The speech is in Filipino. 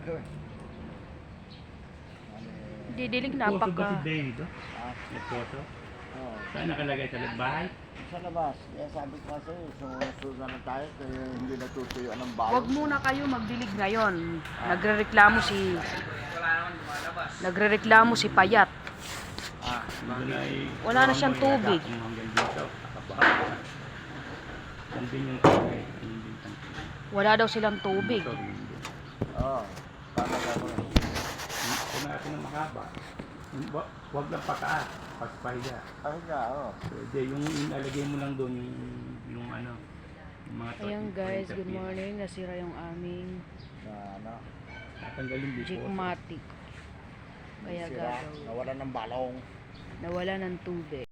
gagawin. Didilig Photo ba si napaka. Benny dito? Ah, Nag-photo? oo. Saan nakalagay sa bahay? Sa labas. Kaya sabi ko kasi, sumusunod na tayo kaya hindi natutuyo ng bayo. Huwag muna kayo magdilig ngayon. Nagrereklamo si Payat. Ah, Wala na siyang tubig. Hanggang dito. Nakapaa. Nandun yung tubig. Wala daw silang tubig. oo. Paano gagawin? Kung natin ang makaba. Huwag lang pataas. Pagpahiga. Ay nga, oo. Pwede. Yung inalagay mo lang doon yung ano. Yung mga Ayan guys, good morning. Nasira yung aming Na ano, Natanggalin dito. Jigmatic. Kaya sira, gagawin. nawala ng balong. Nawala ng tubig.